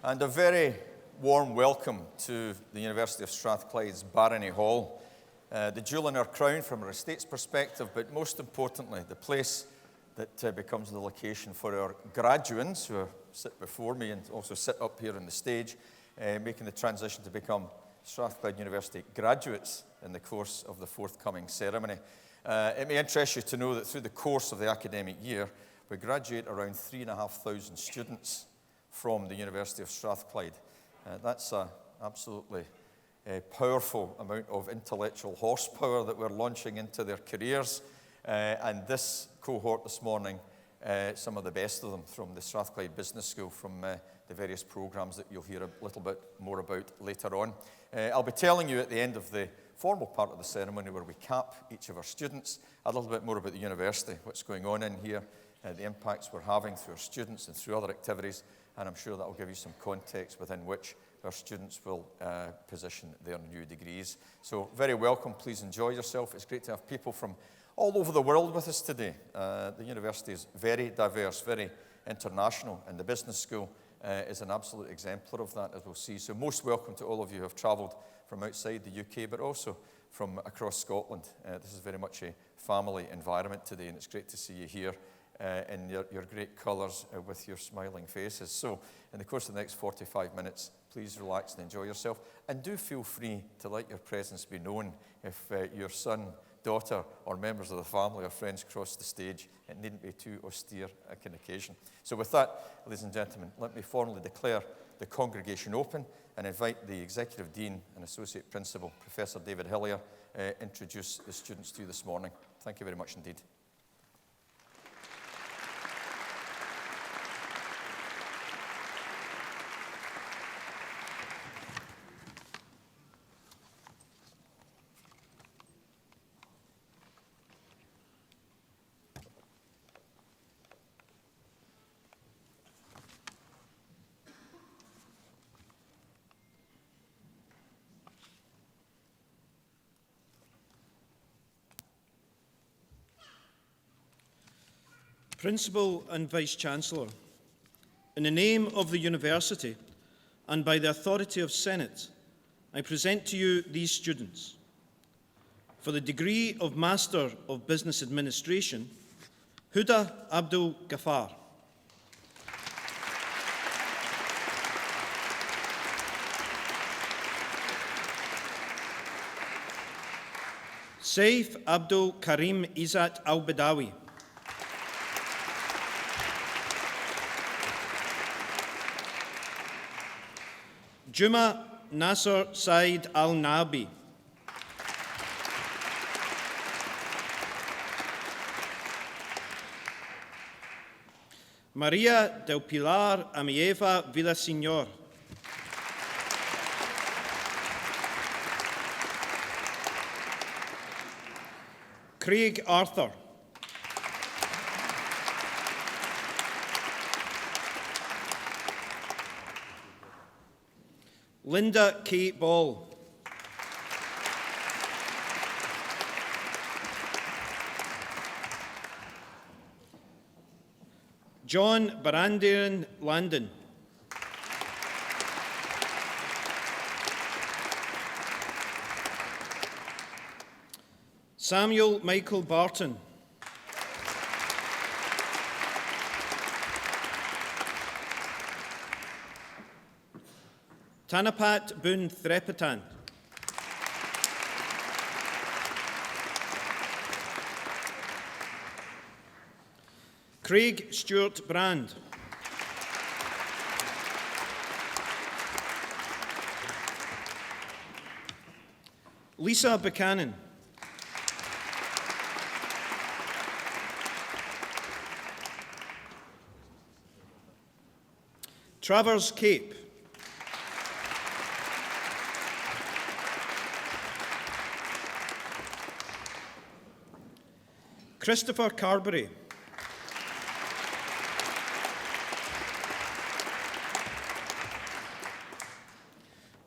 And a very warm welcome to the University of Strathclyde's Barony Hall, the jewel in our crown from our estate's perspective, but most importantly, the place that becomes the location for our graduates who sit before me and also sit up here on the stage, making the transition to become Strathclyde University graduates in the course of the forthcoming ceremony. It may interest you to know that through the course of the academic year, we graduate around 3,500 students from the University of Strathclyde. That's an absolutely powerful amount of intellectual horsepower that we're launching into their careers. And this cohort this morning, some of the best of them from the Strathclyde Business School, from the various programs that you'll hear a little bit more about later on. I'll be telling you at the end of the formal part of the ceremony, where we cap each of our students, a little bit more about the university, what's going on in here, the impacts we're having through our students and through other activities, and I'm sure that will give you some context within which our students will position their new degrees. So very welcome, please enjoy yourself. It's great to have people from all over the world with us today. The university is very diverse, very international, and the business school is an absolute exemplar of that, as we'll see. So most welcome to all of you who have travelled from outside the UK, but also from across Scotland. This is very much a family environment today, and it's great to see you here in your great colours with your smiling faces. So in the course of the next 45 minutes, please relax and enjoy yourself. And do feel free to let your presence be known if your son, daughter, or members of the family or friends cross the stage. It needn't be too austere an occasion. So with that, ladies and gentlemen, let me formally declare the congregation open and invite the Executive Dean and Associate Principal, Professor David Hillier, introduce the students to you this morning. Thank you very much indeed. Principal and Vice-Chancellor, in the name of the University and by the authority of Senate, I present to you these students. For the degree of Master of Business Administration, Huda Abdul Ghaffar. Saif Abdul Karim Izzat Al-Badawi. Juma Nasser Said Al-Nabi. Maria del Pilar Amieva Villaseñor. Craig Arthur. Linda K. Ball. John Barandiran Landon. Samuel Michael Barton. Tanapat Boone Threpetan. Craig Stewart Brand. Lisa Buchanan. Travers Cape. Christopher Carberry.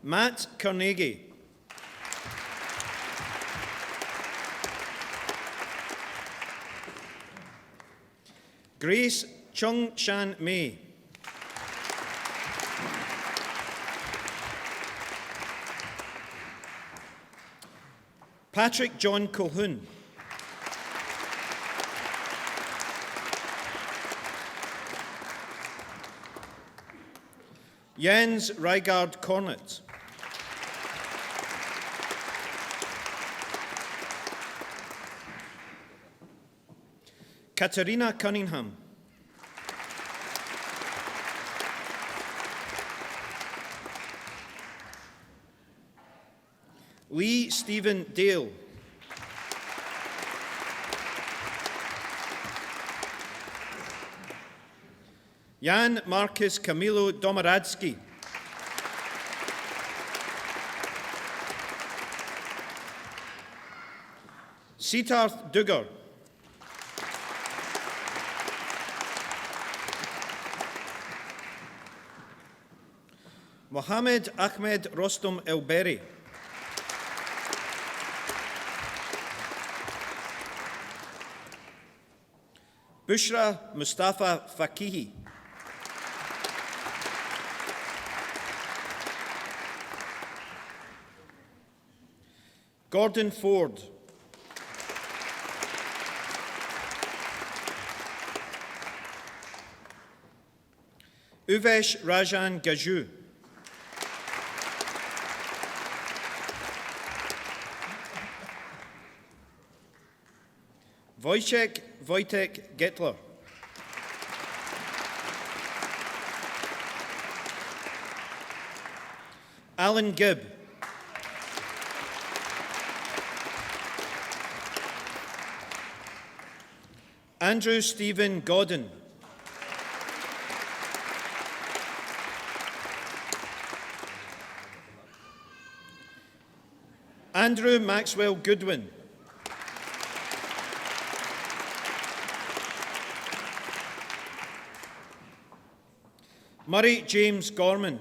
Matt Carnegie. Grace Chung Shan Mei. Patrick John Colhoun. Jens Rygard Cornett. Katarina Cunningham. Lee Stephen Dale. Jan Marcus Camilo Domoradski. Sitarth Duggar. Mohammed Ahmed Rostom Elberi. Bushra Mustafa Fakihi. Gordon Ford. Uvesh Rajan Gaju. Wojciech Wojtek Gettler. Alan Gibb. Andrew Stephen Godden. Andrew Maxwell Goodwin. Murray James Gorman.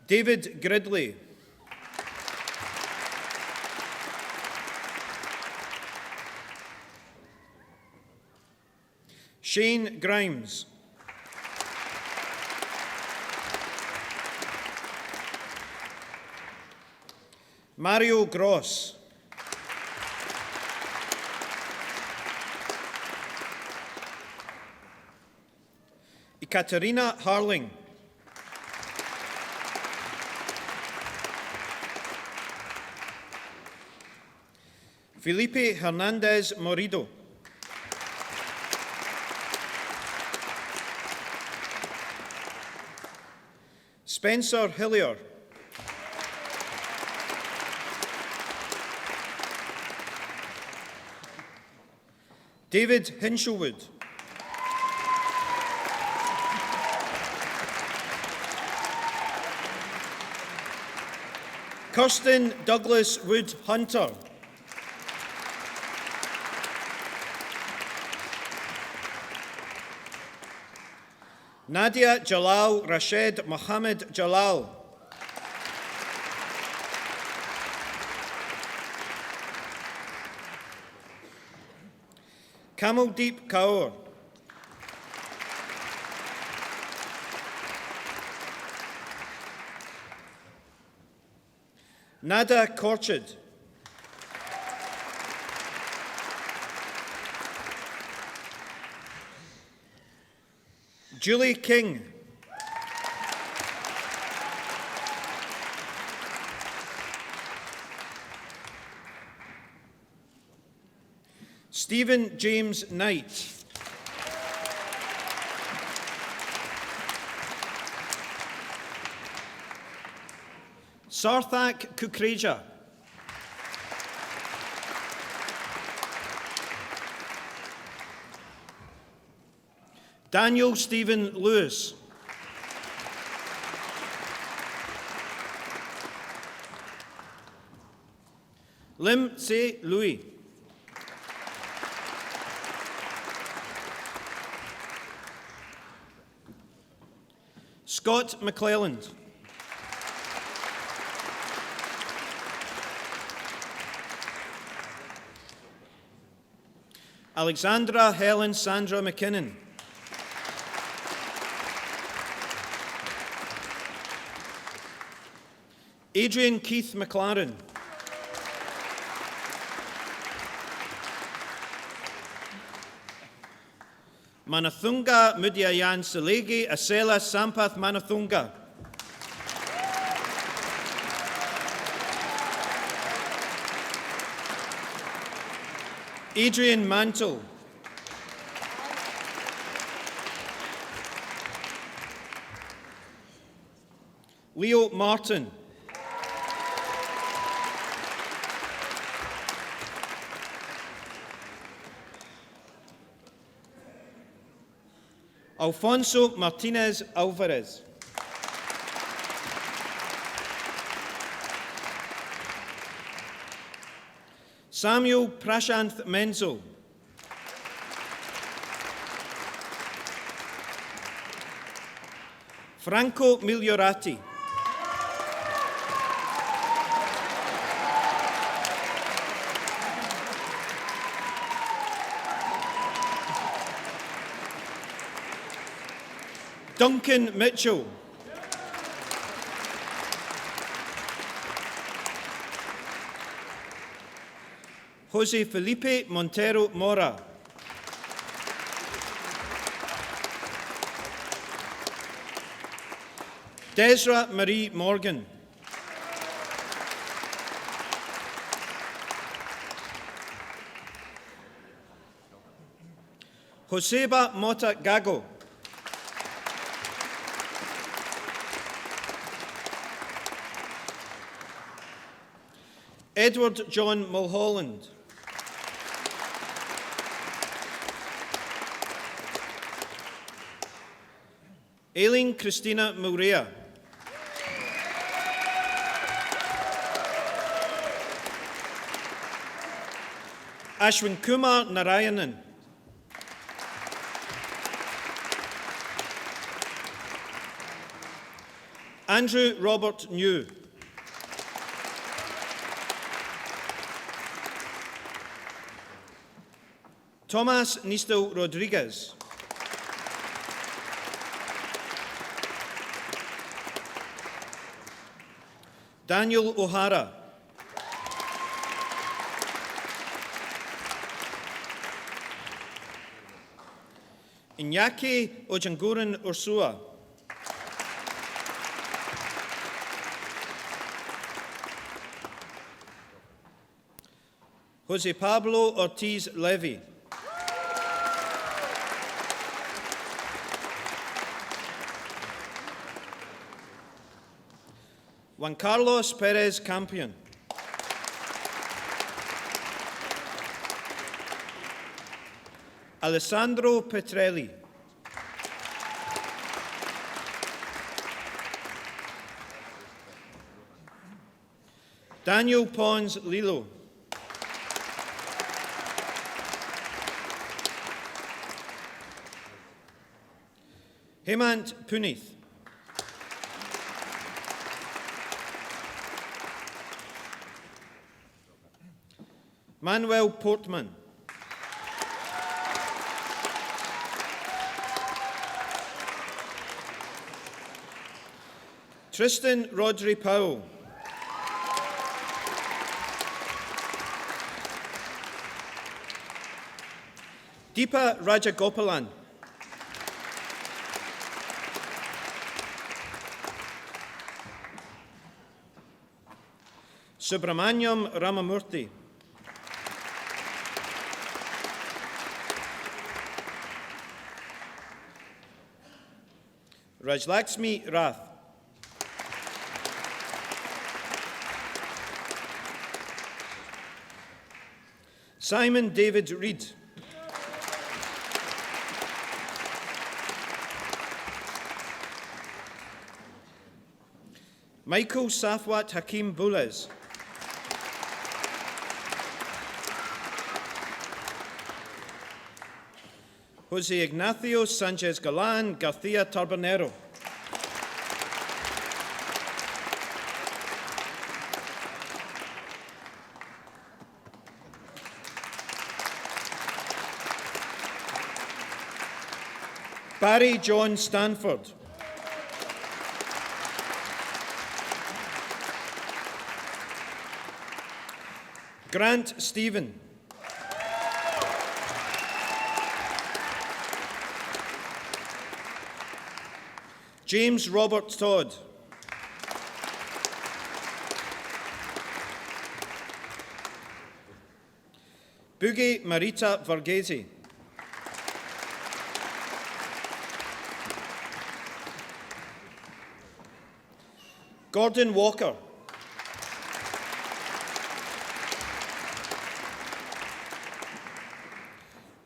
David Gridley. Shane Grimes. Mario Gross. Ekaterina Harling. Felipe Hernandez Morido. Spencer Hillier. David Hinshelwood. Kirsten Douglas Wood Hunter. Nadia Jalal Rashid Mohammed Jalal. Kamaldeep Kaur. Nada Korchid. Julie King. Stephen James Knight. Sarthak Kukreja. Daniel Stephen Lewis. Lim Se Louis. Scott McClelland. Alexandra Helen Sandra McKinnon. Adrian Keith McLaren. Manathunga Mudyayan Salegi Asela Sampath Manathunga. Adrian Mantle. Leo Martin. Alfonso Martinez Alvarez. Samuel Prashanth Menzel. Franco Migliorati. Duncan Mitchell. Jose Felipe Montero Mora. Desra Marie Morgan. Joseba Mota Gago. Edward John Mulholland. Aileen Christina Murea. Ashwin Kumar Narayanan. Andrew Robert New. Thomas Nisto Rodriguez. Daniel O'Hara. Iñaki Ojanguren Ursua. Jose Pablo Ortiz Levy. Juan Carlos Perez Campion. Alessandro Petrelli. Daniel Pons Lilo. Hemant Punith. Manuel Portman. Tristan Rodri Powell. Deepa Rajagopalan. Subramanyam Ramamurthy. Rajlakshmi Rath. Simon David Reed. Michael Safwat Hakim Boulez. Jose Ignacio Sanchez Galan Garcia Tarbonero. Barry John Stanford. Grant Stephen. James Robert Todd. Bugi Marita Varghese. Gordon Walker.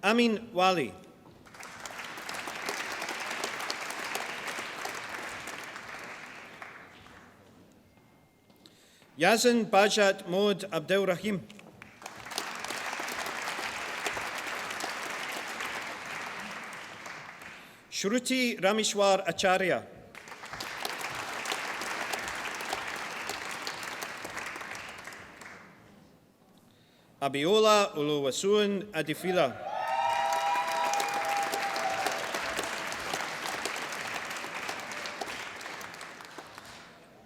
Amin Wali. Yazin Bajat Mohd Abdel Rahim. Shruti Rameshwar Acharya. Abiola Oluwasun Adifila.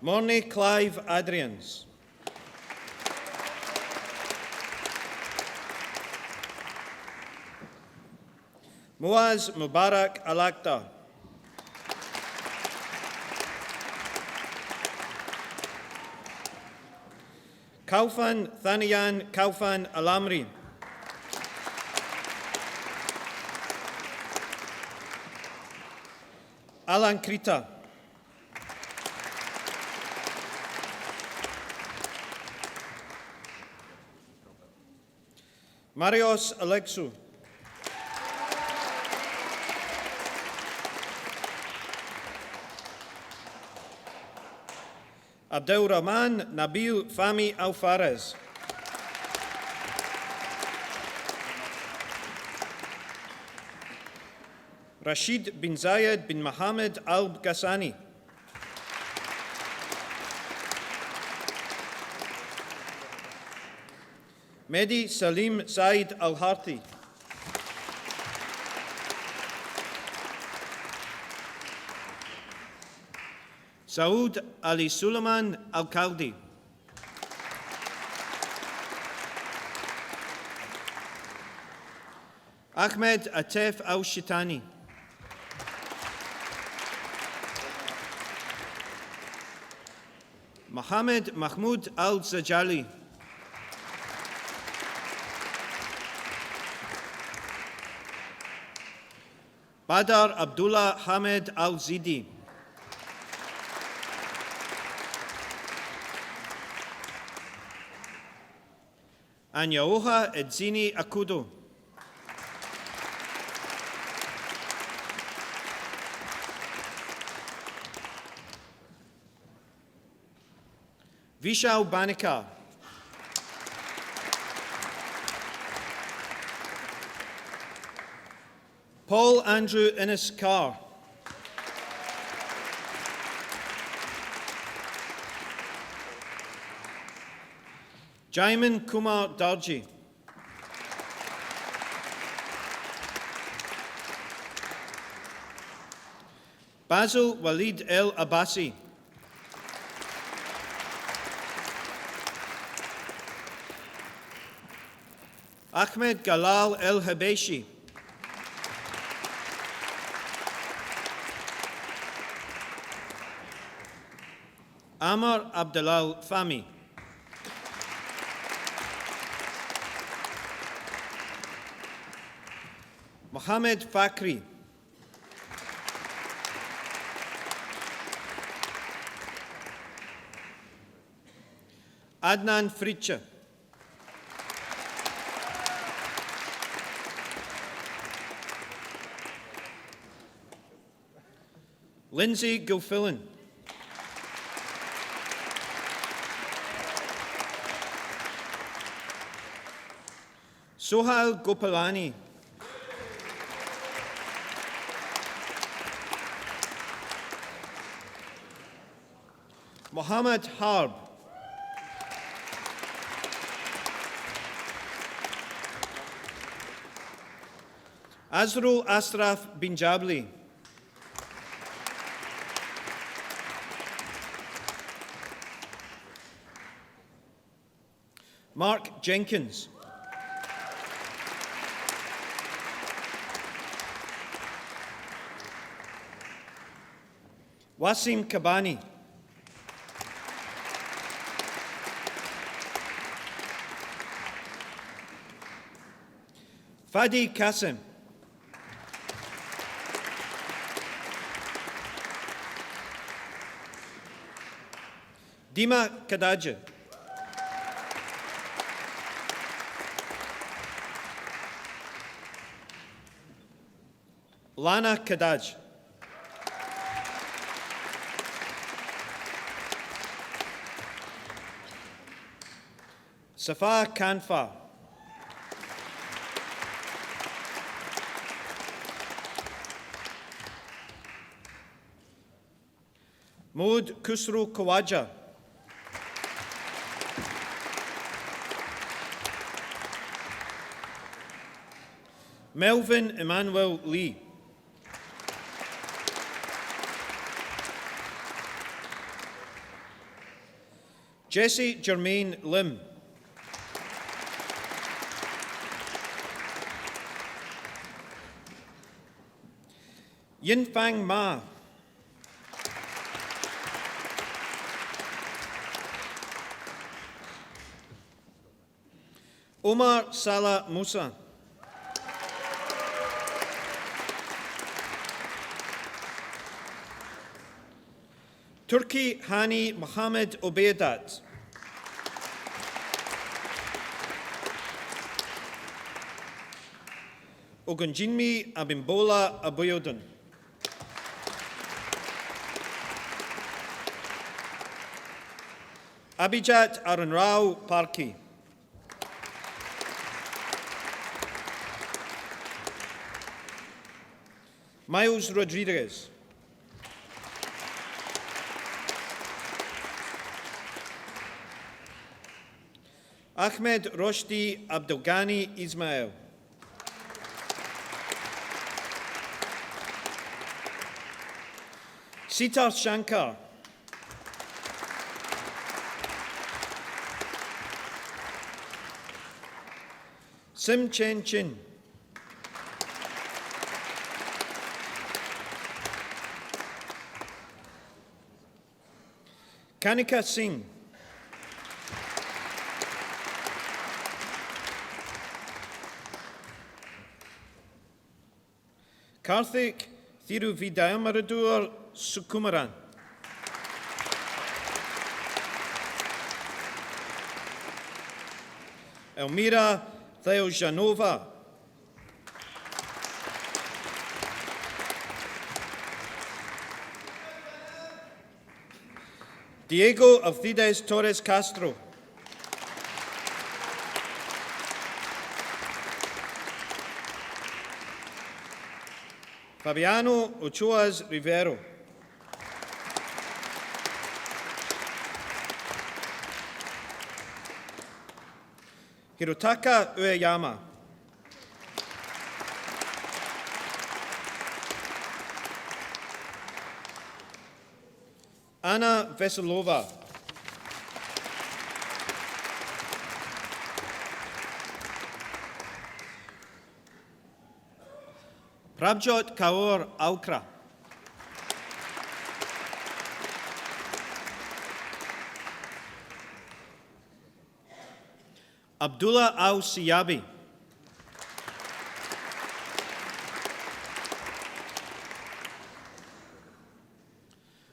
Morney Clive Adrians. Muaz Mubarak Alakta. Kaufan Thaniyan Kaufan Alamri. Alan Krita. Marios Alexou. Abdel Rahman Nabil Fahmi Alfarez. Rashid bin Zayed bin Mohammed Al Ghassani. Mehdi Salim Said Al Harthi. Saud Ali Suleiman Al Kaldi. Ahmed Atef Al Shitani. Mohammed Mahmoud Al Zajali. Badar Abdullah Hamed Al Zidi. Anyaoha Edzini Akudo. Vishal Banikar. Paul Andrew Innes Carr. Jaimin Kumar Darji. Basil Walid El Abbasi. Ahmed Galal El Habeshi. Amar Abdalal Fahmi. Mohammed Fakri. Adnan Fritche. Lindsay Gilfillan. Sohail Gopalani. Mohammed Harb. Azrul Asraf bin Jabli. Mark Jenkins. Wasim Kabani. Fadi Qasim. Dima Kadaja. Lana Kadaj. Safa Kanfa. Maud Kusru Kawaja. Melvin Emmanuel Lee. Jesse Germain Lim. Yinfang Ma. Omar Salah Musa. Turki Hani Mohammed Obeidat. Ogunjinmi Abimbola Aboyodun. Abhijat Arunrao Parki. Miles Rodriguez. Ahmed Roshdi Abdelghani Ismail. Sitar Shankar. Sim Chen Chin. Kanika Singh. Karthik Thiruvidayamaradur Sukumaran. Elmira Theojanova. Diego Alcides Torres Castro. Fabiano Ochoas Rivero. Hirotaka Ueyama. Anna Veselova. Prabjot Kaur Aukra. Abdullah Al Siyabi.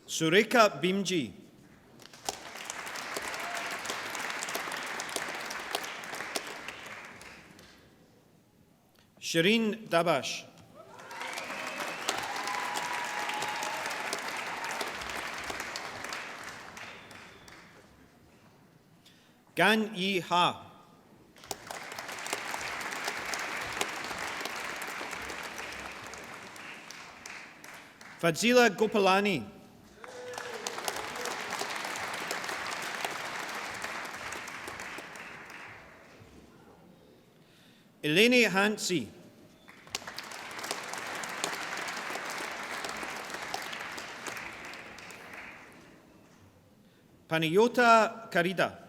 Sureka Bimji. Shireen Dabash. Gan Yi Ha. Fadzila Gopalani. Eleni Hansi. Panayota Karida.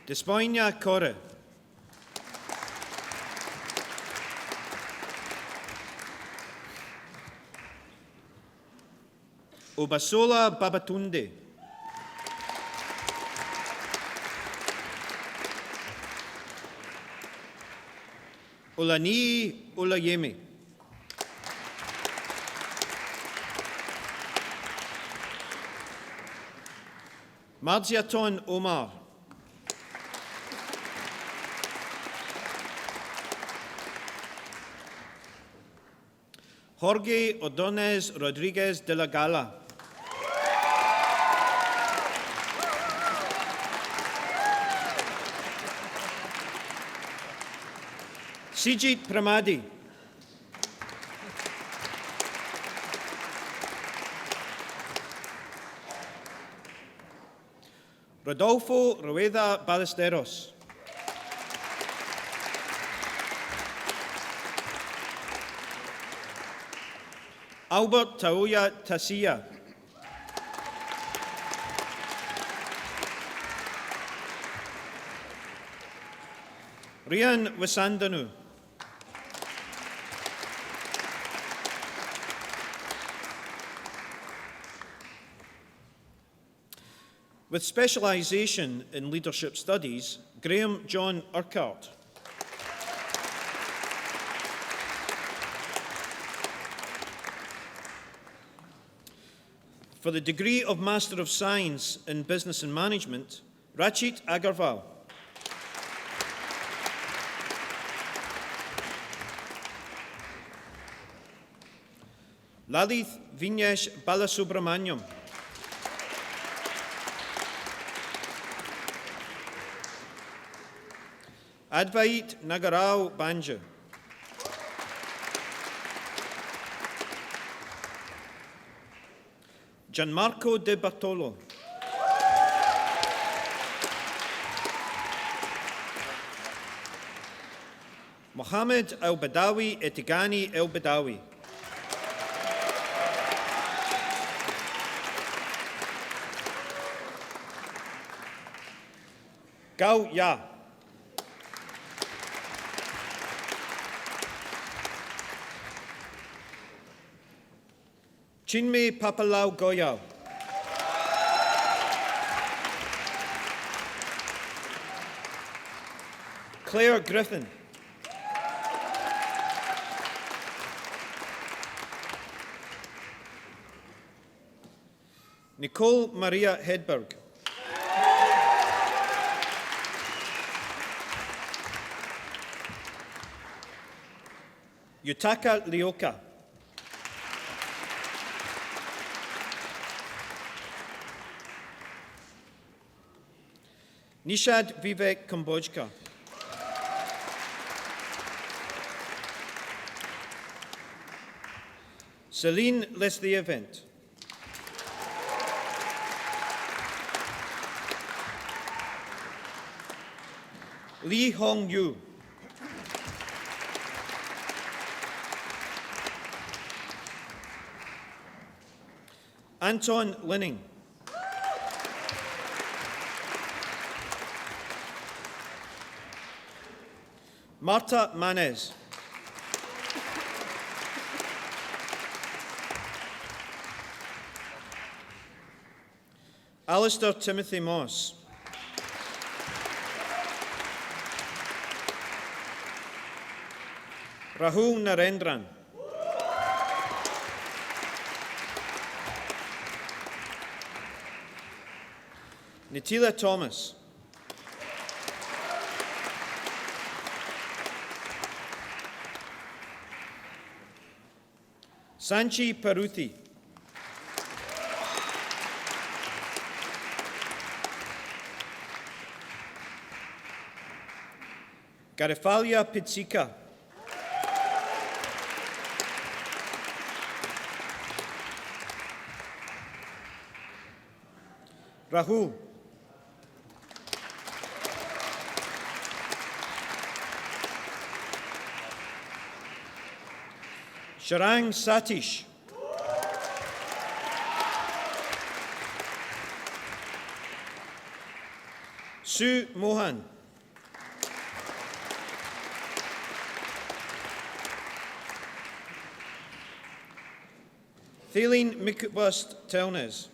Despoina Kore. Obasola Babatunde. Olani Olayemi. Marziaton Omar. Jorge Ordonez Rodriguez de la Gala. Sijit Pramadi. Rodolfo Rueda Ballesteros. Albert Tauya Tasia. Rian Wasandanu. With specialisation in leadership studies, Graham John Urquhart. For the degree of Master of Science in Business and Management, Rachit Agarwal. Lalith Vignesh Balasubramaniam. Advait Nagarao Banja. Gianmarco De Bartolo. Mohammed El-Badawi Etigani El-Badawi. Gao Ya. Chinmay Papalau Goyal. Claire Griffin. Nicole Maria Hedberg. Yutaka Lioka. Nishad Vivek Kambojka. Celine Leslie Event. Lee Hong Yu. Anton Linning. Marta Manez. Alistair Timothy Moss. Rahul Narendran. Nitila Thomas. Sanchi Paruthi. Garifalia Pitsika. Rahul. Sharang Satish. Sue Mohan. Thaleen Mikubust Telnes.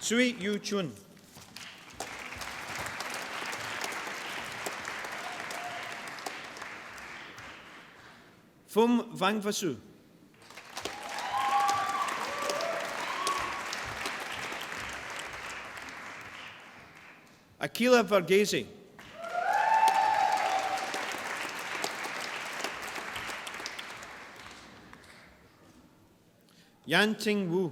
Sui Yu Chun. Phum Vangvasu. Akila Varghese. Yan Ting Wu.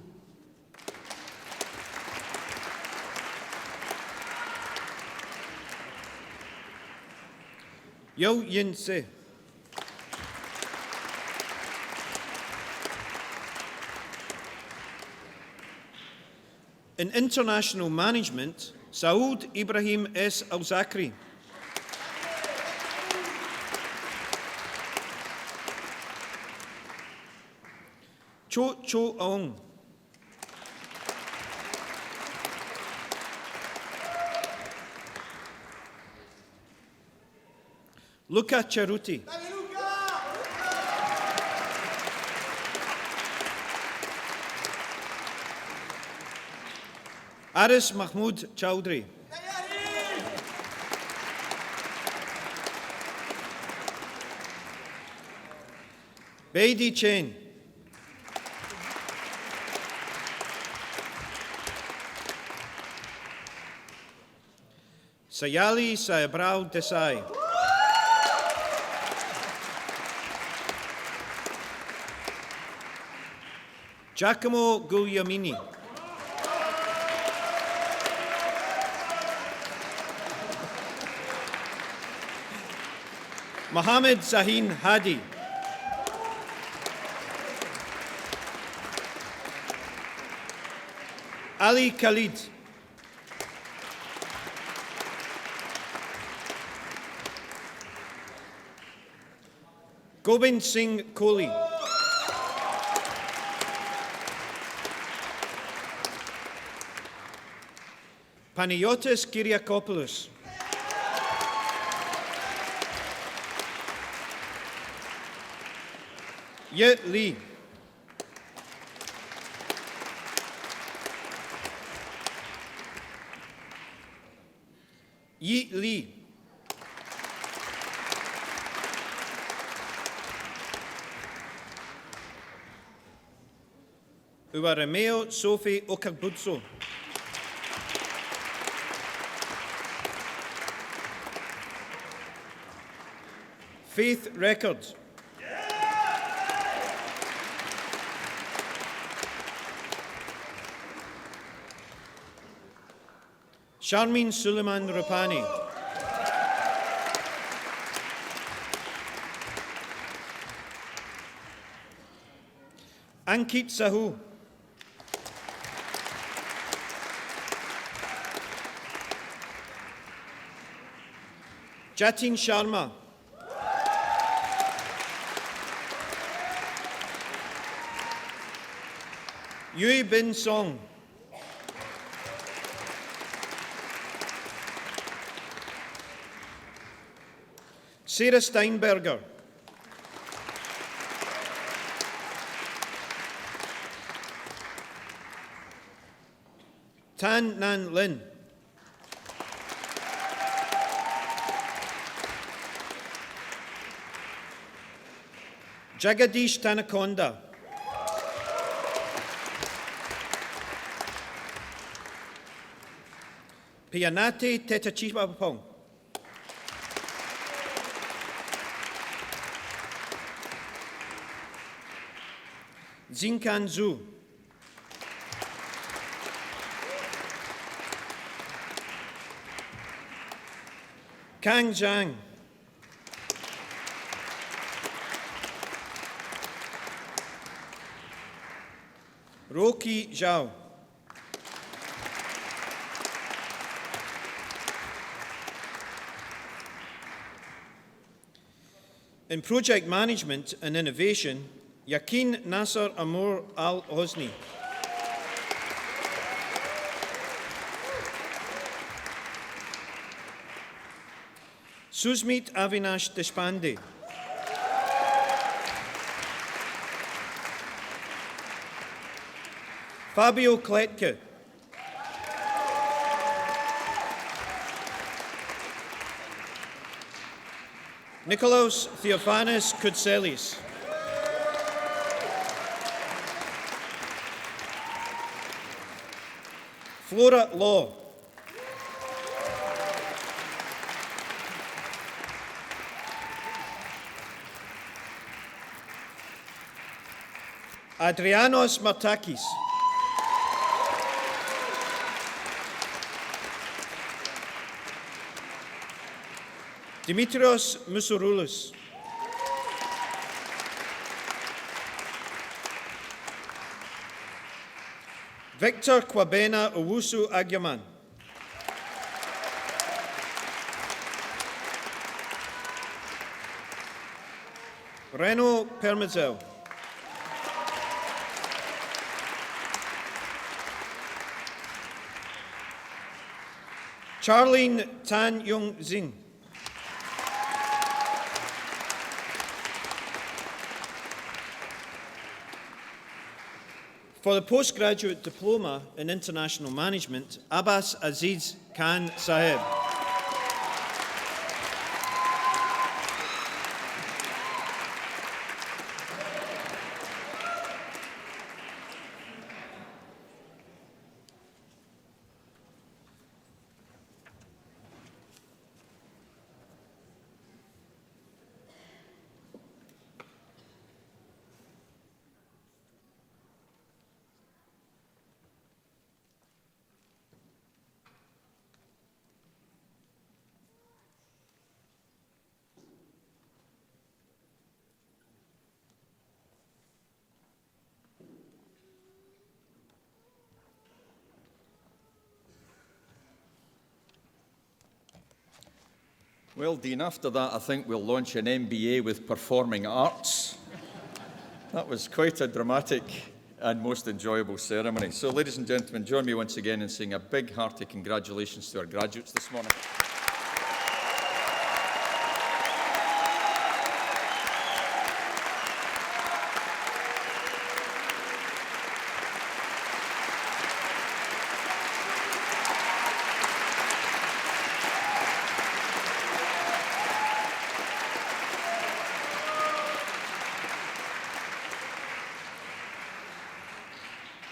Yeo Yin Se. In international management, Saud Ibrahim S. Al-Zakri. Cho Cho Aung. Luca Charuti. Aris Mahmood Chowdhury. Beidi Chen. Sayali Sayabrao Desai. Giacomo Guglielmini. Mohammed Zahin Hadi. Ali Khalid. Gobind Singh Kohli. Panagiotis Kyriakopoulos. Ye Li. Yi Li. Uwaremeo Sophie Okabutso. Faith Records. Sharmin Suleiman Rapani. Ankit Sahu. Jatin Sharma. Yui Bin Song. Sarah Steinberger. Tan Nan Lin. Jagadish Tanakonda. Pianate Tetachipapong. Zinkan Zhu. Kang Zhang. Roki Zhao. In project management and innovation, Yakin Nasser Amur Al-Hosni. Susmit Avinash Deshpande. Fabio Kletka. Nikolaos Theophanis Koutselis. Flora Law. Adrianos Martakis. Dimitrios Moussouroulis. Victor Kwabena Owusu Agyaman. Reno Permazel. Charlene Tan Yung Zing. For the postgraduate diploma in international management, Abbas Aziz Khan Sahib. Well, Dean, after that, I think we'll launch an MBA with performing arts. That was quite a dramatic and most enjoyable ceremony. So, ladies and gentlemen, join me once again in saying a big, hearty congratulations to our graduates this morning.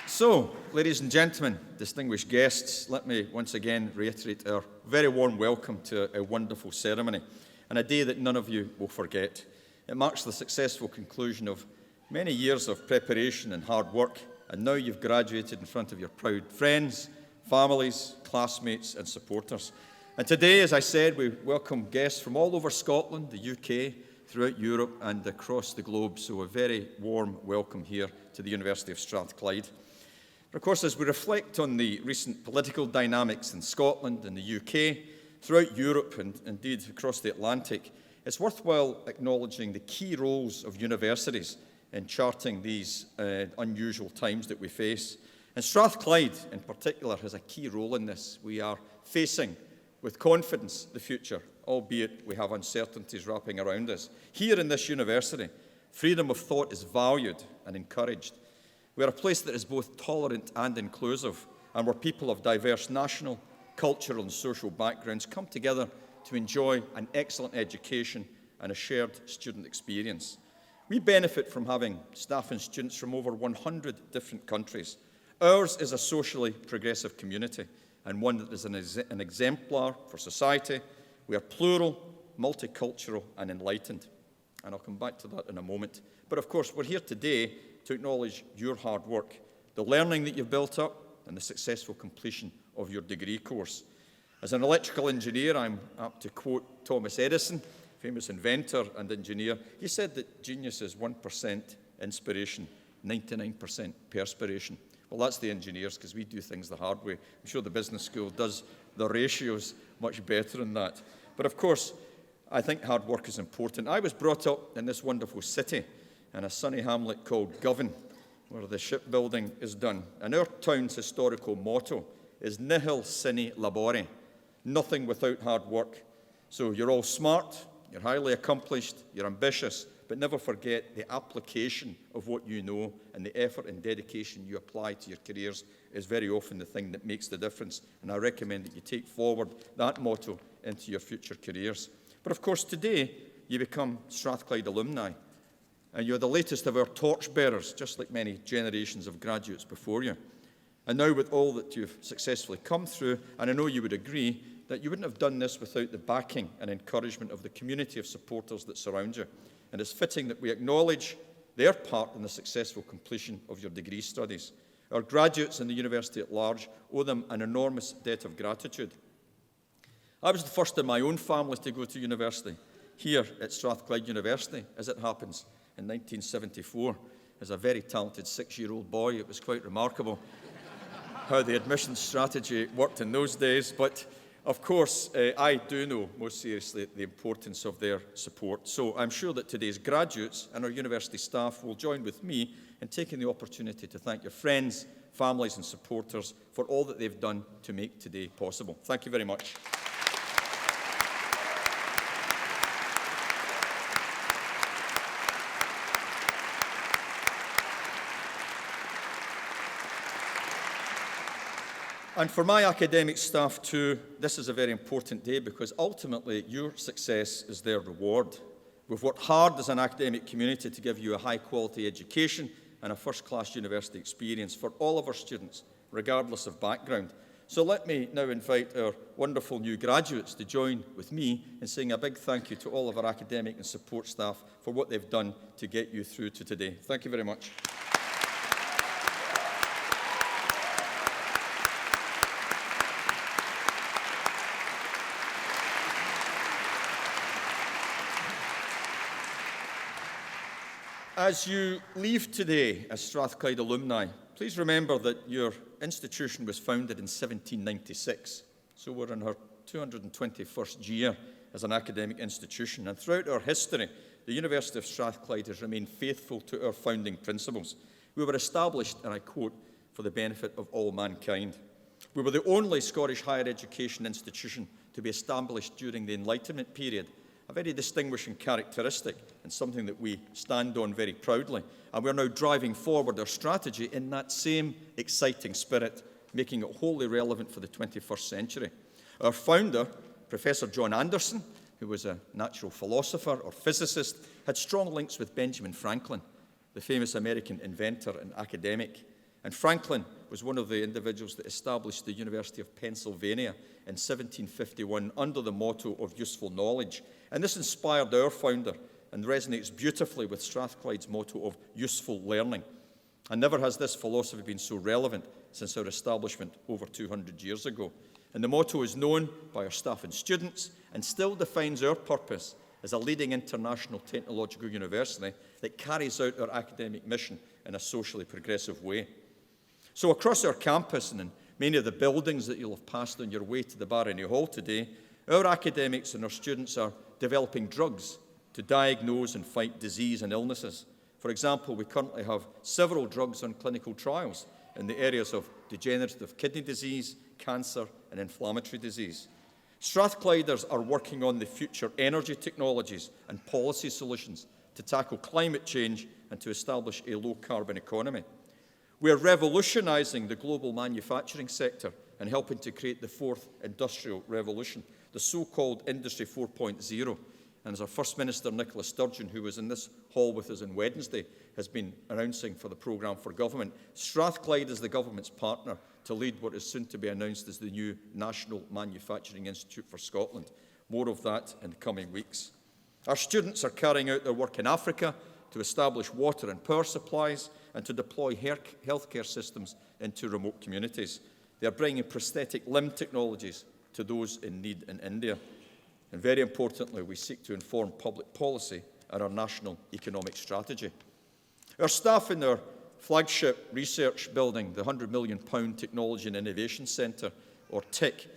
So, ladies and gentlemen, distinguished guests, let me once again reiterate our very warm welcome to a wonderful ceremony and a day that none of you will forget. It marks the successful conclusion of many years of preparation and hard work, and now you've graduated in front of your proud friends, families, classmates and supporters. And today, as I said, we welcome guests from all over Scotland, the UK, throughout Europe and across the globe, so a very warm welcome here to the University of Strathclyde. Of course, as we reflect on the recent political dynamics in Scotland and the UK, throughout Europe and indeed across the Atlantic, it's worthwhile acknowledging the key roles of universities in charting these unusual times that we face. And Strathclyde, in particular, has a key role in this. We are facing, with confidence, the future, albeit we have uncertainties wrapping around us. Here in this university, freedom of thought is valued and encouraged. We are a place that is both tolerant and inclusive, and where people of diverse national, cultural and social backgrounds come together to enjoy an excellent education and a shared student experience. We benefit from having staff and students from over 100 different countries. Ours is a socially progressive community and one that is an exemplar for society. We are plural, multicultural and enlightened. And I'll come back to that in a moment. But of course, we're here today to acknowledge your hard work, the learning that you've built up, and the successful completion of your degree course. As an electrical engineer, I'm apt to quote Thomas Edison, famous inventor and engineer. He said that genius is 1% inspiration, 99% perspiration. Well, that's the engineers, because we do things the hard way. I'm sure the business school does the ratios much better than that. But of course, I think hard work is important. I was brought up in this wonderful city, and a sunny hamlet called Govan, where the shipbuilding is done. And our town's historical motto is nihil sine labore, nothing without hard work. So you're all smart, you're highly accomplished, you're ambitious, but never forget the application of what you know, and the effort and dedication you apply to your careers is very often the thing that makes the difference. And I recommend that you take forward that motto into your future careers. But of course, today you become Strathclyde alumni, and you're the latest of our torchbearers, just like many generations of graduates before you. And now, with all that you've successfully come through, and I know you would agree that you wouldn't have done this without the backing and encouragement of the community of supporters that surround you. And it's fitting that we acknowledge their part in the successful completion of your degree studies. Our graduates and the university at large owe them an enormous debt of gratitude. I was the first in my own family to go to university, here at Strathclyde University, as it happens, in 1974. As a very talented 6-year-old boy, it was quite remarkable how the admissions strategy worked in those days. But of course, I do know, most seriously, the importance of their support. So I'm sure that today's graduates and our university staff will join with me in taking the opportunity to thank your friends, families and supporters for all that they've done to make today possible. Thank you very much. And for my academic staff too, this is a very important day, because ultimately your success is their reward. We've worked hard as an academic community to give you a high-quality education and a first-class university experience for all of our students, regardless of background. So let me now invite our wonderful new graduates to join with me in saying a big thank you to all of our academic and support staff for what they've done to get you through to today. Thank you very much. As you leave today as Strathclyde alumni, please remember that your institution was founded in 1796. So we're in our 221st year as an academic institution. And throughout our history, the University of Strathclyde has remained faithful to our founding principles. We were established, and I quote, for the benefit of all mankind. We were the only Scottish higher education institution to be established during the Enlightenment period, a very distinguishing characteristic and something that we stand on very proudly. And we're now driving forward our strategy in that same exciting spirit, making it wholly relevant for the 21st century. Our founder, Professor John Anderson, who was a natural philosopher or physicist, had strong links with Benjamin Franklin, the famous American inventor and academic. And Franklin was one of the individuals that established the University of Pennsylvania in 1751 under the motto of useful knowledge. And this inspired our founder and resonates beautifully with Strathclyde's motto of useful learning. And never has this philosophy been so relevant since our establishment over 200 years ago. And the motto is known by our staff and students and still defines our purpose as a leading international technological university that carries out our academic mission in a socially progressive way. So across our campus and in many of the buildings that you'll have passed on your way to the Barony Hall today, our academics and our students are developing drugs to diagnose and fight disease and illnesses. For example, we currently have several drugs on clinical trials in the areas of degenerative kidney disease, cancer and inflammatory disease. Strathclyders are working on the future energy technologies and policy solutions to tackle climate change and to establish a low-carbon economy. We are revolutionising the global manufacturing sector and helping to create the fourth industrial revolution, the so-called Industry 4.0. And as our First Minister, Nicola Sturgeon, who was in this hall with us on Wednesday, has been announcing for the programme for government, Strathclyde is the government's partner to lead what is soon to be announced as the new National Manufacturing Institute for Scotland. More of that in the coming weeks. Our students are carrying out their work in Africa to establish water and power supplies and to deploy healthcare systems into remote communities. They are bringing prosthetic limb technologies to those in need in India. And very importantly, we seek to inform public policy and our national economic strategy. Our staff in our flagship research building, the £100 million Technology and Innovation Centre, or TIC,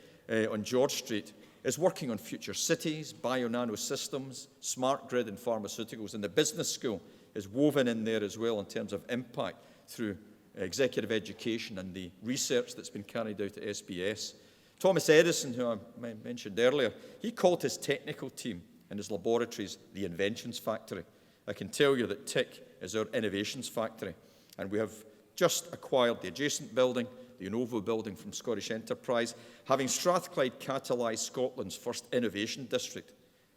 on George Street, is working on future cities, bio-nano systems, smart grid and pharmaceuticals. And the business school is woven in there as well in terms of impact through executive education and the research that's been carried out at SBS. Thomas Edison, who I mentioned earlier, he called his technical team in his laboratories the inventions factory. I can tell you that TIC is our innovations factory, and we have just acquired the adjacent building, the Innovo building from Scottish Enterprise, having Strathclyde catalyse Scotland's first innovation district,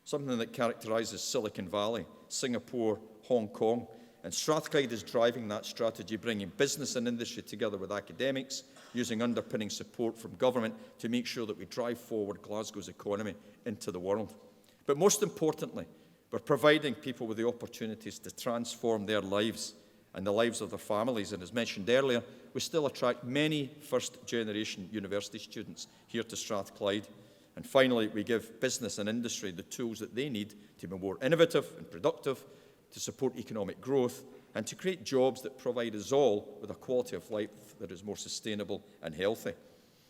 something that characterises Silicon Valley, Singapore, Hong Kong. And Strathclyde is driving that strategy, bringing business and industry together with academics, using underpinning support from government to make sure that we drive forward Glasgow's economy into the world. But most importantly, we're providing people with the opportunities to transform their lives and the lives of their families. And as mentioned earlier, we still attract many first-generation university students here to Strathclyde. And finally, we give business and industry the tools that they need to be more innovative and productive, to support economic growth, and to create jobs that provide us all with a quality of life that is more sustainable and healthy.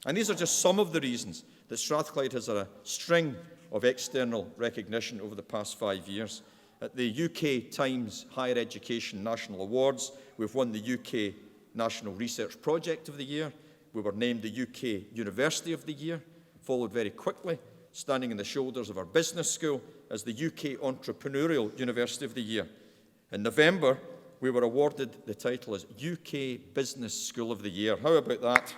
And these are just some of the reasons that Strathclyde has a string of external recognition over the past 5 years. At the UK Times Higher Education National Awards, we've won the UK National Research Project of the Year. We were named the UK University of the Year, followed very quickly, standing on the shoulders of our business school, as the UK Entrepreneurial University of the Year. In November, we were awarded the title as UK Business School of the Year. How about that?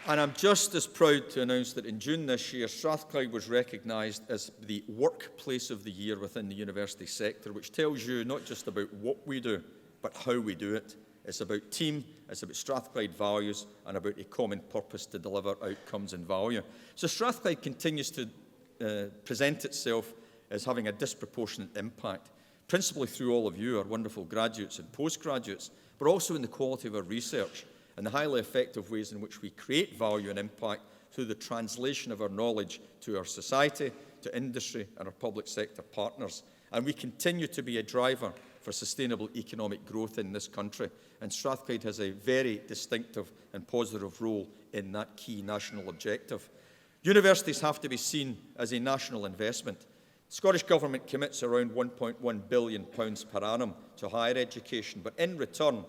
And I'm just as proud to announce that in June this year, Strathclyde was recognised as the Workplace of the Year within the university sector, which tells you not just about what we do, but how we do it. It's about team, it's about Strathclyde values, and about a common purpose to deliver outcomes and value. So Strathclyde continues to present itself as having a disproportionate impact, principally through all of you, our wonderful graduates and postgraduates, but also in the quality of our research and the highly effective ways in which we create value and impact through the translation of our knowledge to our society, to industry, and our public sector partners. And we continue to be a driver for sustainable economic growth in this country. And Strathclyde has a very distinctive and positive role in that key national objective. Universities have to be seen as a national investment. The Scottish Government commits around £1.1 billion per annum to higher education, but in return,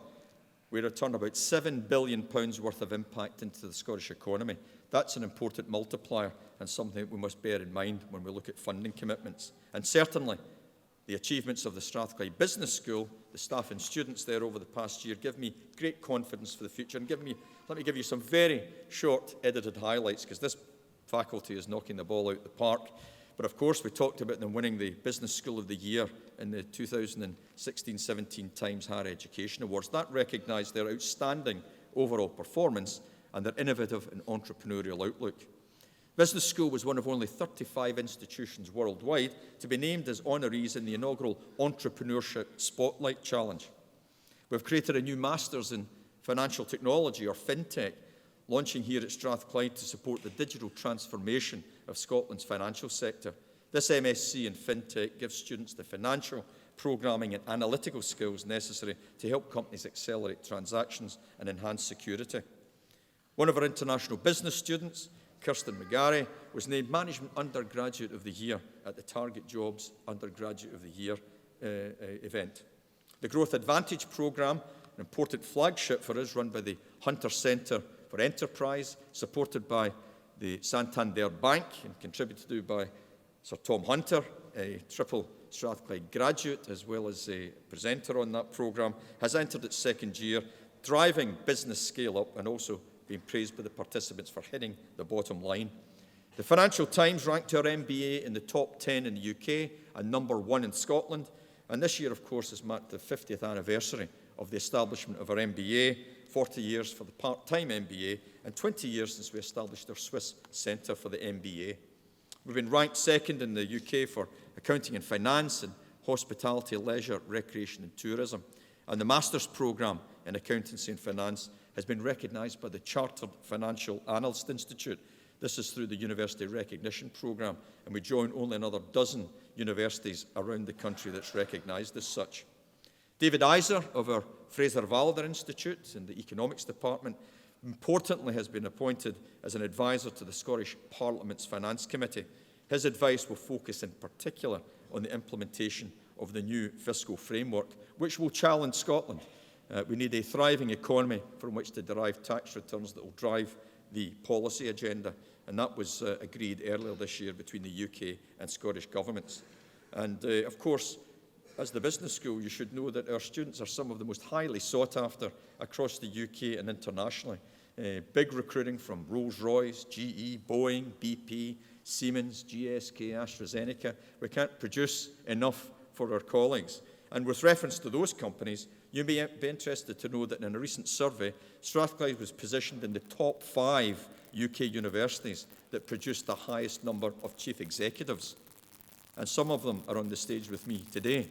we return about £7 billion worth of impact into the Scottish economy. That's an important multiplier and something that we must bear in mind when we look at funding commitments. And certainly, the achievements of the Strathclyde Business School, the staff and students there over the past year, give me great confidence for the future. And let me give you some very short edited highlights, because this faculty is knocking the ball out the park. But of course, we talked about them winning the Business School of the Year in the 2016-17 Times Higher Education Awards. That recognised their outstanding overall performance and their innovative and entrepreneurial outlook. Business School was one of only 35 institutions worldwide to be named as honorees in the inaugural Entrepreneurship Spotlight Challenge. We've created a new Masters in Financial Technology, or FinTech, launching here at Strathclyde to support the digital transformation of Scotland's financial sector. This MSc in FinTech gives students the financial, programming and analytical skills necessary to help companies accelerate transactions and enhance security. One of our international business students, Kirsten McGarry, was named Management Undergraduate of the Year at the Target Jobs Undergraduate of the Year event. The Growth Advantage programme, an important flagship for us, run by the Hunter Centre for Enterprise, supported by the Santander Bank and contributed to by Sir Tom Hunter, a triple Strathclyde graduate as well as a presenter on that programme, has entered its second year, driving business scale-up and also being praised by the participants for hitting the bottom line. The Financial Times ranked our MBA in the top 10 in the UK and number 1 in Scotland. And this year, of course, has marked the 50th anniversary of the establishment of our MBA, 40 years for the part-time MBA, and 20 years since we established our Swiss Centre for the MBA. We've been ranked second in the UK for accounting and finance and hospitality, leisure, recreation and tourism. And the Masters programme in accountancy and finance has been recognised by the Chartered Financial Analyst Institute. This is through the University Recognition Programme, and we join only another dozen universities around the country that's recognised as such. David Iser of our Fraser Valdor Institute in the Economics Department importantly has been appointed as an advisor to the Scottish Parliament's Finance Committee. His advice will focus in particular on the implementation of the new fiscal framework, which will challenge Scotland. We need a thriving economy from which to derive tax returns that will drive the policy agenda, and that was agreed earlier this year between the UK and Scottish governments. And of course, as the business school, you should know that our students are some of the most highly sought after across the UK and internationally. Big recruiting from Rolls-Royce, GE, Boeing, BP, Siemens, GSK, AstraZeneca. We can't produce enough for our colleagues. And with reference to those companies, you may be interested to know that in a recent survey, Strathclyde was positioned in the top 5 UK universities that produced the highest number of chief executives. And some of them are on the stage with me today.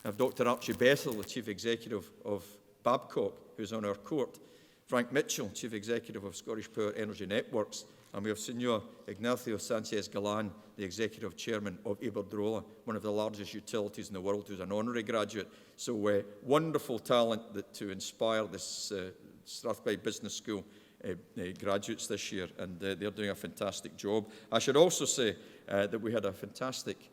I have Dr. Archie Bethel, the chief executive of Babcock, who's on our court. Frank Mitchell, chief executive of Scottish Power Energy Networks. And we have Senor Ignacio Sanchez-Galan, the executive chairman of Iberdrola, one of the largest utilities in the world, who's an honorary graduate. So wonderful talent to inspire this Strathclyde Business School graduates this year, and they're doing a fantastic job. I should also say that we had a fantastic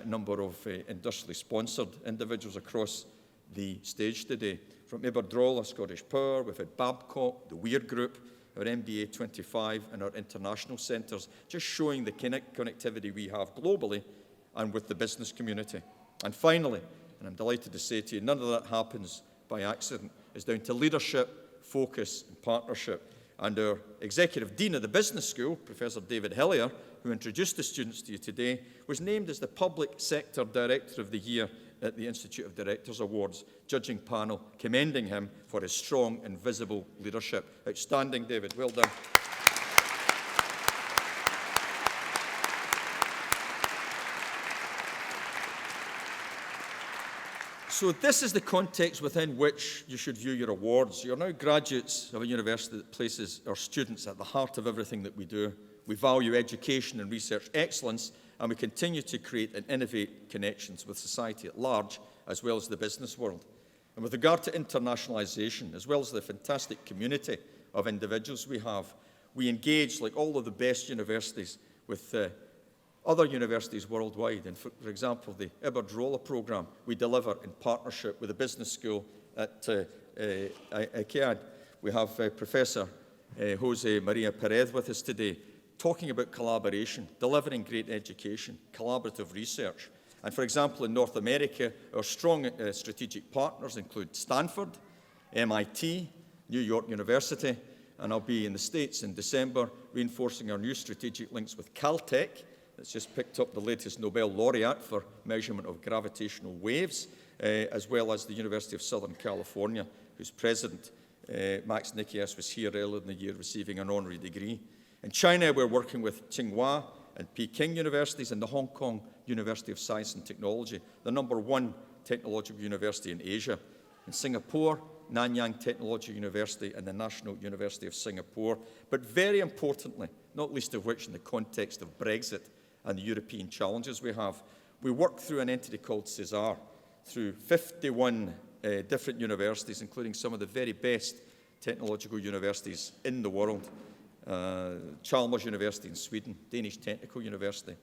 number of industrially sponsored individuals across the stage today. From Iberdrola, Scottish Power, we've had Babcock, the Weir Group, our MBA 25 and our international centres, just showing the connectivity we have globally and with the business community. And finally, and I'm delighted to say to you, none of that happens by accident. It's down to leadership, focus and partnership. And our Executive Dean of the Business School, Professor David Hillier, who introduced the students to you today, was named as the Public Sector Director of the Year at the Institute of Directors Awards, judging panel commending him for his strong and visible leadership. Outstanding, David. Well done. So this is the context within which you should view your awards. You're now graduates of a university that places our students at the heart of everything that we do. We value education and research excellence, and we continue to create and innovate connections with society at large, as well as the business world. And with regard to internationalisation, as well as the fantastic community of individuals we have, we engage, like all of the best universities, with other universities worldwide. And for example, the Iberdrola programme we deliver in partnership with a business school at ICAD. We have Professor Jose Maria Perez with us today, talking about collaboration, delivering great education, collaborative research. And for example, in North America, our strong strategic partners include Stanford, MIT, New York University, and I'll be in the States in December, reinforcing our new strategic links with Caltech, that's just picked up the latest Nobel laureate for measurement of gravitational waves, as well as the University of Southern California, whose president, Max Nikias, was here earlier in the year receiving an honorary degree. In China, we're working with Tsinghua and Peking universities and the Hong Kong University of Science and Technology, the #1 technological university in Asia. In Singapore, Nanyang Technological University and the National University of Singapore. But very importantly, not least of which in the context of Brexit and the European challenges we have, we work through an entity called CESAR, through 51 different universities, including some of the very best technological universities in the world. Chalmers University in Sweden, Danish Technical University,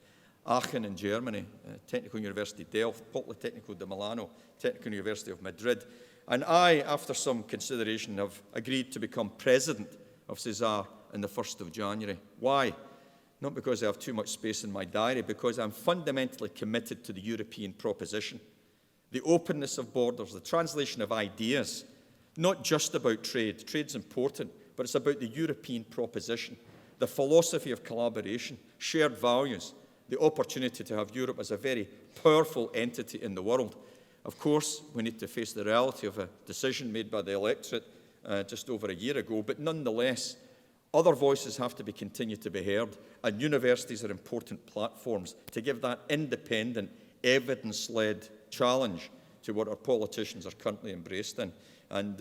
Aachen in Germany, Technical University Delft, Politecnico de Milano, Technical University of Madrid. And I, after some consideration, have agreed to become president of CESAR on the 1st of January. Why? Not because I have too much space in my diary, because I'm fundamentally committed to the European proposition. The openness of borders, the translation of ideas, not just about trade. Trade's important, but it's about the European proposition, the philosophy of collaboration, shared values, the opportunity to have Europe as a very powerful entity in the world. Of course, we need to face the reality of a decision made by the electorate just over a year ago, but nonetheless, other voices have to continue to be heard, and universities are important platforms to give that independent, evidence-led challenge to what our politicians are currently embraced in. And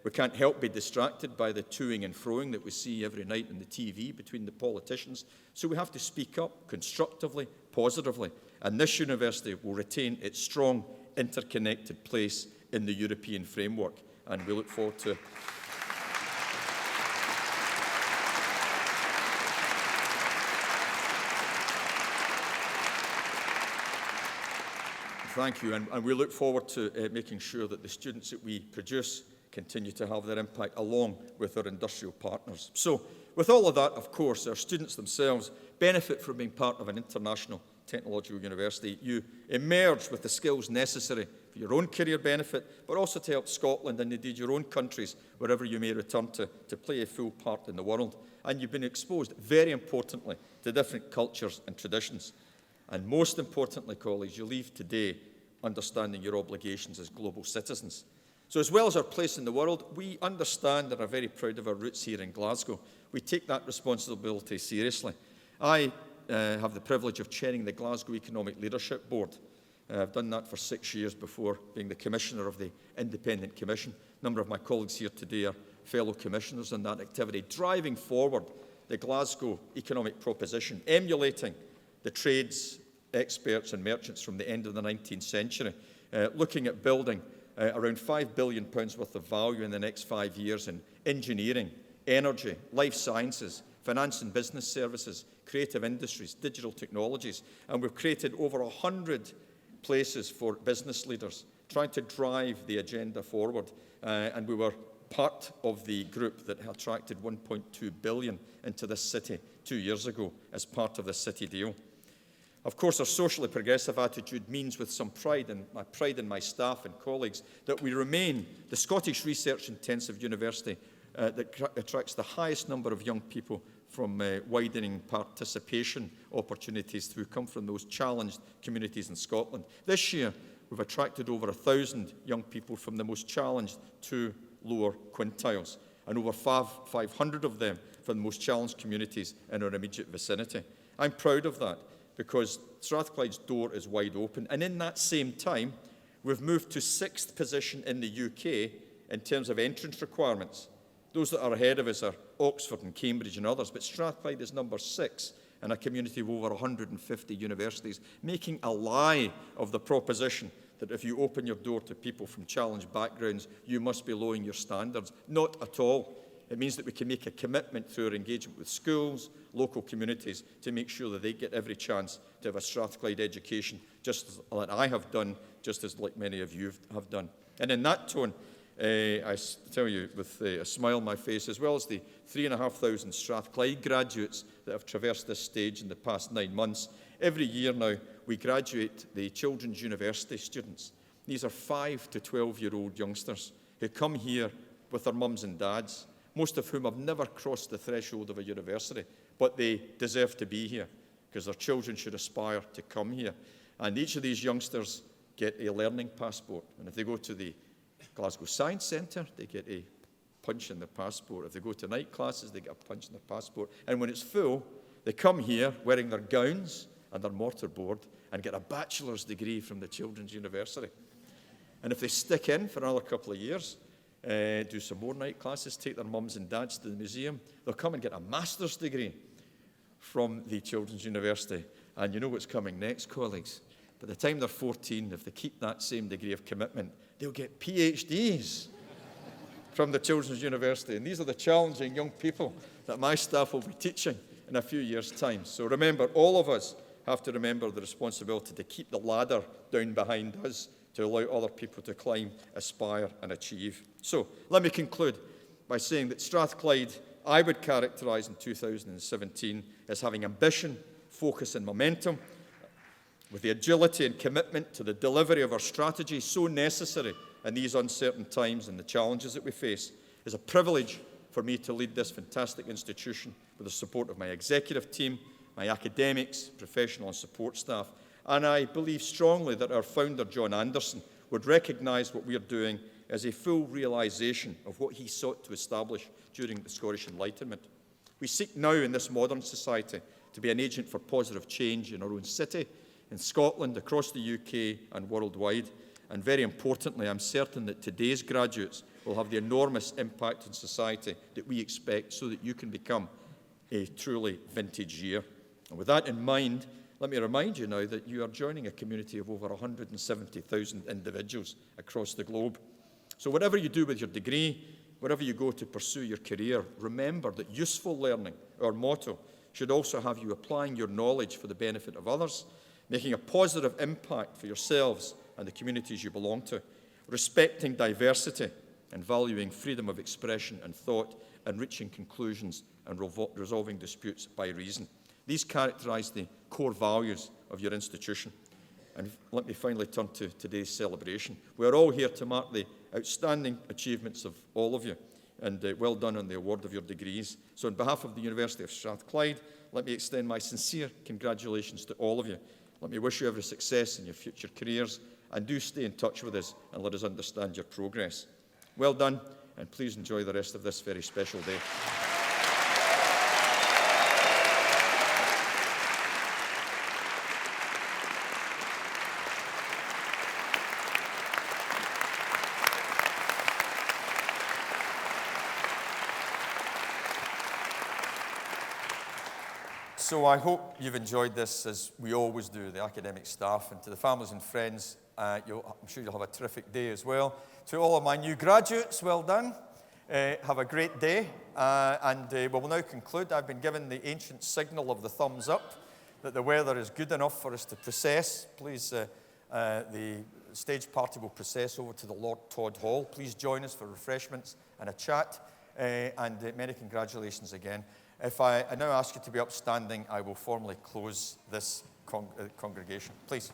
we can't help be distracted by the toing and froing that we see every night on the TV between the politicians. So we have to speak up constructively, positively. And this university will retain its strong, interconnected place in the European framework. And we look forward to Thank you, and we look forward to making sure that the students that we produce continue to have their impact along with our industrial partners. So, with all of that, of course, our students themselves benefit from being part of an international technological university. You emerge with the skills necessary for your own career benefit, but also to help Scotland and indeed your own countries, wherever you may return to play a full part in the world. And you've been exposed, very importantly, to different cultures and traditions. And most importantly, colleagues, you leave today understanding your obligations as global citizens. So as well as our place in the world, we understand and are very proud of our roots here in Glasgow. We take that responsibility seriously. I have the privilege of chairing the Glasgow Economic Leadership Board. I've done that for 6 years before being the Commissioner of the Independent Commission. A number of my colleagues here today are fellow commissioners in that activity, driving forward the Glasgow economic proposition, emulating the trades, experts and merchants from the end of the 19th century, looking at building around £5 billion worth of value in the next 5 years in engineering, energy, life sciences, finance and business services, creative industries, digital technologies. And we've created over 100 places for business leaders, trying to drive the agenda forward. And we were part of the group that attracted £1.2 billion into this city 2 years ago as part of the city deal. Of course, our socially progressive attitude means with some pride in my staff and colleagues that we remain the Scottish research-intensive university that attracts the highest number of young people from widening participation opportunities who come from those challenged communities in Scotland. This year, we've attracted over 1,000 young people from the most challenged 2 lower quintiles, and over 500 of them from the most challenged communities in our immediate vicinity. I'm proud of that, because Strathclyde's door is wide open. And in that same time, we've moved to 6th position in the UK in terms of entrance requirements. Those that are ahead of us are Oxford and Cambridge and others, but Strathclyde is number 6 in a community of over 150 universities, making a lie of the proposition that if you open your door to people from challenged backgrounds, you must be lowering your standards. Not at all. It means that we can make a commitment through our engagement with schools, local communities, to make sure that they get every chance to have a Strathclyde education, just as like I have done, just as like many of you have done. And in that tone, I tell you with a smile on my face, as well as the 3,500 Strathclyde graduates that have traversed this stage in the past 9 months, every year now we graduate the Children's University students. These are 5 to 12-year-old youngsters who come here with their mums and dads, most of whom have never crossed the threshold of a university, but they deserve to be here because their children should aspire to come here. And each of these youngsters get a learning passport. And if they go to the Glasgow Science Centre, they get a punch in their passport. If they go to night classes, they get a punch in their passport. And when it's full, they come here wearing their gowns and their mortarboard and get a bachelor's degree from the Children's University. And if they stick in for another couple of years, do some more night classes, take their mums and dads to the museum, they'll come and get a master's degree from the Children's University. And you know what's coming next, colleagues? By the time they're 14, if they keep that same degree of commitment, they'll get PhDs from the Children's University. And these are the challenging young people that my staff will be teaching in a few years' time. So remember, all of us have to remember the responsibility to keep the ladder down behind us, to allow other people to climb, aspire and achieve. So let me conclude by saying that Strathclyde, I would characterise in 2017 as having ambition, focus and momentum, with the agility and commitment to the delivery of our strategy so necessary in these uncertain times and the challenges that we face. It's a privilege for me to lead this fantastic institution with the support of my executive team, my academics, professional and support staff. And I believe strongly that our founder, John Anderson, would recognise what we are doing as a full realisation of what he sought to establish during the Scottish Enlightenment. We seek now in this modern society to be an agent for positive change in our own city, in Scotland, across the UK and worldwide. And very importantly, I'm certain that today's graduates will have the enormous impact on society that we expect so that you can become a truly vintage year. And with that in mind, let me remind you now that you are joining a community of over 170,000 individuals across the globe. So whatever you do with your degree, wherever you go to pursue your career, remember that useful learning, our motto, should also have you applying your knowledge for the benefit of others, making a positive impact for yourselves, and the communities you belong to, respecting diversity and valuing freedom of expression and thought, and reaching conclusions and resolving disputes by reason. These characterise the core values of your institution. And let me finally turn to today's celebration. We are all here to mark the outstanding achievements of all of you, and well done on the award of your degrees. So on behalf of the University of Strathclyde, let me extend my sincere congratulations to all of you. Let me wish you every success in your future careers, and do stay in touch with us and let us understand your progress. Well done, and please enjoy the rest of this very special day. So I hope you've enjoyed this, as we always do, the academic staff, and to the families and friends, I'm sure you'll have a terrific day as well. To all of my new graduates, well done. Have a great day, and we will now conclude. I've been given the ancient signal of the thumbs up that the weather is good enough for us to process. Please, the stage party will process over to the Lord Todd Hall. Please join us for refreshments and a chat, and many congratulations again. If I now ask you to be upstanding, I will formally close this congregation. Please.